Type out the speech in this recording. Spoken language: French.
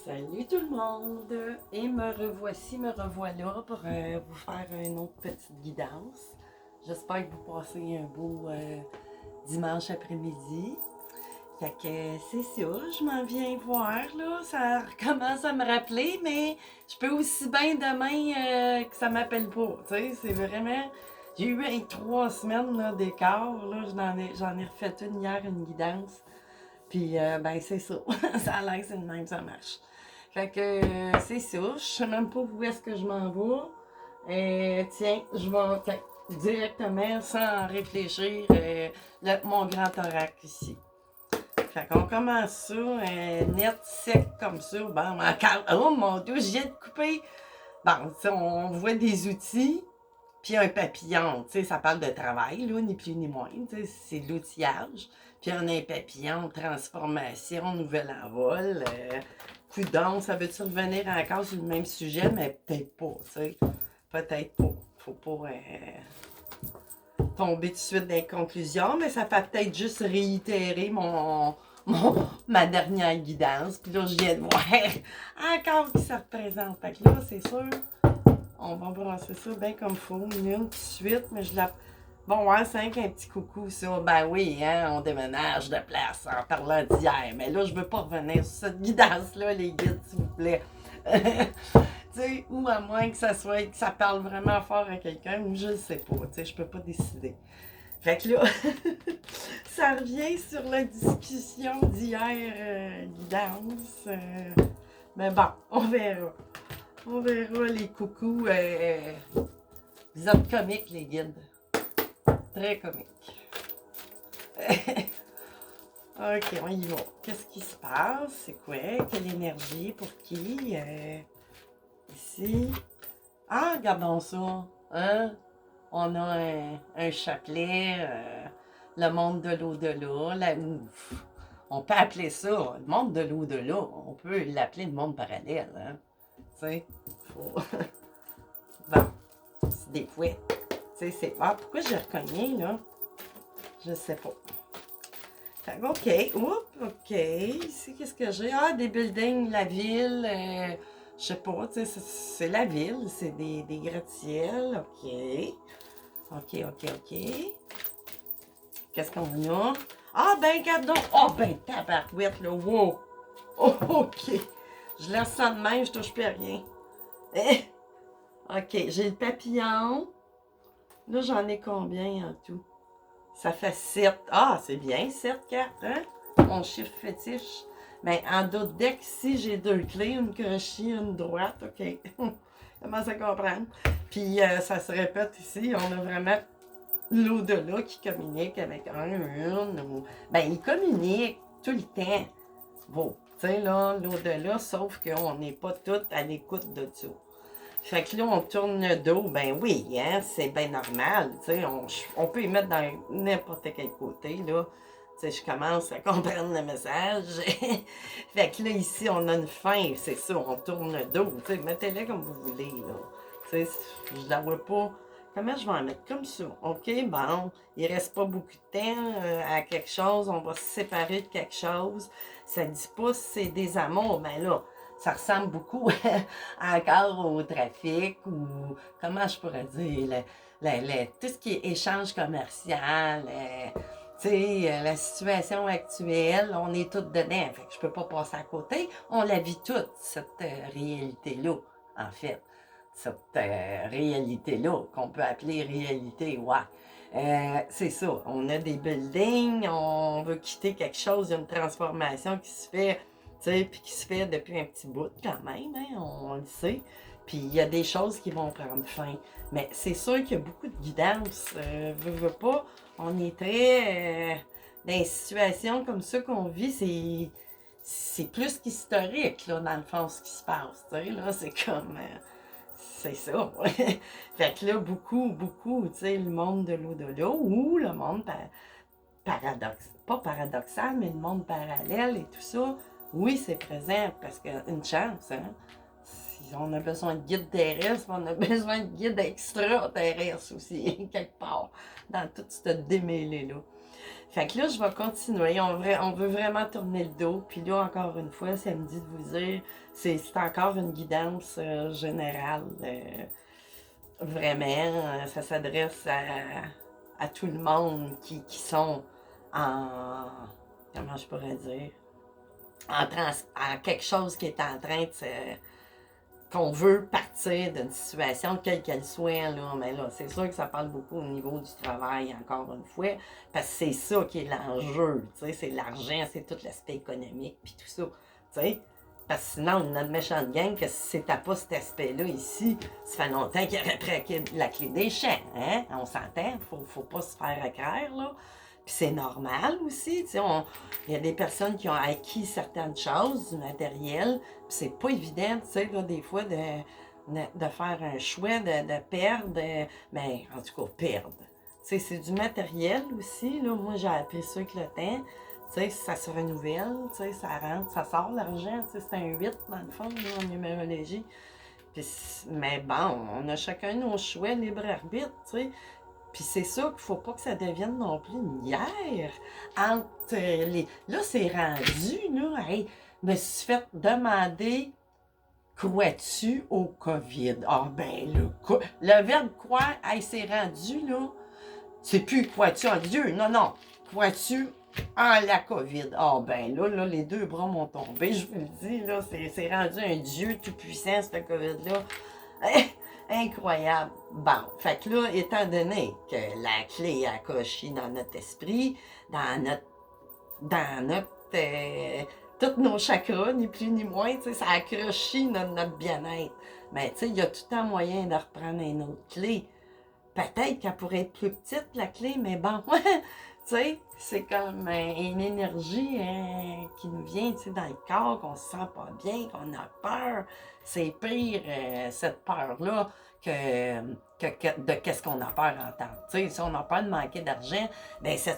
Salut tout le monde! Et me revoilà pour vous faire une autre petite guidance. J'espère que vous passez un beau dimanche après-midi. Fait que c'est ça, je m'en viens voir là, ça recommence à me rappeler, mais je peux aussi bien demain que ça m'appelle pas. Tu sais, c'est vraiment. J'ai eu 3 semaines là, d'écart, là, j'en ai refait une hier, une guidance. Puis, ben, c'est ça. Ça a l'air que c'est le même, ça marche. Fait que, c'est ça. Je sais même pas où est-ce que je m'en vais. Tiens, je vais directement, sans réfléchir, mon grand thorax ici. Fait qu'on commence ça, net, sec comme ça. Bon, encore. Oh mon Dieu, je viens de couper. Bon, on voit des outils. Puis un papillon, tu sais, ça parle de travail, là, ni plus ni moins, tu sais, c'est de l'outillage. Puis on a un papillon, transformation, nouvel envol. Coudon, ça veut-tu revenir encore sur le même sujet, mais peut-être pas, tu sais. Peut-être pas. Faut pas tomber tout de suite dans les conclusions, mais ça fait peut-être juste réitérer ma dernière guidance. Puis là, je viens de voir encore qui ça représente. Fait que là, c'est sûr, on va brasser ça bien comme il faut, une tout de suite, mais je la... Bon, ouais, c'est un petit coucou, ça. Ben oui, hein, on déménage de place en parlant d'hier. Mais là, je veux pas revenir sur cette guidance-là, les guides, s'il vous plaît. Tu sais, ou à moins que ça soit, que ça parle vraiment fort à quelqu'un, ou je ne sais pas, tu sais, je peux pas décider. Fait que là, ça revient sur la discussion d'hier, guidance. Mais bon, on verra. On verra les coucous. Vous êtes comiques, les guides. Très comiques. Ok, on y va. Qu'est-ce qui se passe? C'est quoi? Quelle énergie? Pour qui? Ici. Ah, regardons ça. Hein? On a un chapelet. Le monde de l'au-delà. On peut appeler ça le monde de l'au-delà. On peut l'appeler le monde parallèle. Hein? Tu sais, faut... Bon, c'est des fouets. Tu sais, c'est... Ah, pourquoi j'ai reconnu, là? Je sais pas. Fait que, OK. Oups, OK. Ici, qu'est-ce que j'ai? Ah, des buildings, la ville. Je sais pas, tu sais, c'est la ville. C'est des gratte-ciels. OK. OK, OK, OK. Qu'est-ce qu'on a? Ah, ben, regarde donc. Ah, ben, tabarouette, là. Wow. Oh, OK. Je laisse ça de même, je touche plus à rien. OK, j'ai le papillon. Là, j'en ai combien en tout? Ça fait 7. Ah, c'est bien, 7 cartes, hein? Mon chiffre fétiche. Mais en d'autres decks, ici, j'ai 2 clés, une crochée, une droite. OK. Commence à comprendre. Puis, ça se répète ici. On a vraiment l'au-delà qui communique avec une. Ou... Ben, il communique tout le temps. Bon, tu sais, là, l'au-delà, sauf qu'on n'est pas toutes à l'écoute de ça. Fait que là, on tourne le dos, ben oui, hein, c'est bien normal, tu sais, on peut y mettre dans n'importe quel côté, là. Tu sais, je commence à comprendre le message. Fait que là, ici, on a une fin, c'est ça, on tourne le dos, tu sais, mettez-le comme vous voulez, là. Tu sais, je la vois pas. Comment je vais en mettre comme ça? OK, bon, il reste pas beaucoup de temps à quelque chose, on va se séparer de quelque chose. Ça dit pas si c'est des amours, ben là, ça ressemble beaucoup encore au trafic ou, comment je pourrais dire, tout ce qui est échange commercial, la situation actuelle, on est toutes dedans, fait que je peux pas passer à côté. On la vit toute, cette réalité-là, en fait. Cette réalité-là, qu'on peut appeler réalité, ouais. C'est ça, on a des buildings, on veut quitter quelque chose, il y a une transformation qui se fait, tu sais, puis qui se fait depuis un petit bout quand même, hein, on le sait. Puis il y a des choses qui vont prendre fin. Mais c'est sûr qu'il y a beaucoup de guidance. Veux pas, on est très... dans une situation comme ça qu'on vit, c'est plus qu'historique, là, dans le fond, ce qui se passe, tu sais, là, c'est comme... c'est ça, ouais. Fait que là, beaucoup, tu sais, le monde de l'au-delà ou le monde pas paradoxal, mais le monde parallèle et tout ça, oui, c'est présent parce qu'une chance, hein. Si on a besoin de guides terrestres, on a besoin de guides extraterrestres aussi, quelque part, dans tout ce démêlé-là. Fait que là, je vais continuer. On veut vraiment tourner le dos. Puis là, encore une fois, ça me dit de vous dire, c'est encore une guidance générale. Vraiment, ça s'adresse à tout le monde qui sont en... Comment je pourrais dire? En quelque chose qui est en train de se qu'on veut partir d'une situation, quelle qu'elle soit, là, mais là, c'est sûr que ça parle beaucoup au niveau du travail, encore une fois, parce que c'est ça qui est l'enjeu, tu sais, c'est l'argent, c'est tout l'aspect économique, puis tout ça, tu sais. Parce que sinon, notre méchante gang, que si t'as pas cet aspect-là ici, ça fait longtemps qu'il aurait pris la clé des champs, hein? On s'entend, faut pas se faire écraire, là. Puis c'est normal aussi, tu sais, il y a des personnes qui ont acquis certaines choses, du matériel, puis c'est pas évident, tu sais, là, des fois, de faire un choix, de perdre, mais en tout cas, perdre. Tu sais, c'est du matériel aussi, là, moi j'ai appris ça avec le temps, tu sais, ça se renouvelle, tu sais, ça rentre, ça sort l'argent, tu sais, c'est un 8 dans le fond, là, en numérologie. Puis, mais bon, on a chacun nos choix, libre arbitre, tu sais. Puis c'est sûr qu'il faut pas que ça devienne non plus une guerre entre les... Là, c'est rendu, là, hey, je me suis fait demander, crois-tu au COVID? Ah ben là, le verbe croire, hey, c'est rendu, là, c'est plus crois-tu en Dieu, non, non, crois-tu en la COVID? Ah ben là, les deux bras m'ont tombé, je vous le dis, là, c'est rendu un Dieu tout-puissant, ce COVID-là. Incroyable. Bon, fait que là, étant donné que la clé a coché dans notre esprit, dans notre tous nos chakras, ni plus ni moins, tu sais, ça a accroché notre bien-être. Mais tu sais, il y a tout le temps moyen de reprendre une autre clé. Peut-être qu'elle pourrait être plus petite, la clé, mais bon, tu sais, c'est comme une énergie qui nous vient, tu sais, dans le corps, qu'on se sent pas bien, qu'on a peur. C'est pire, cette peur-là, de qu'est-ce qu'on a peur en temps. Tu sais, si on a peur de manquer d'argent, ben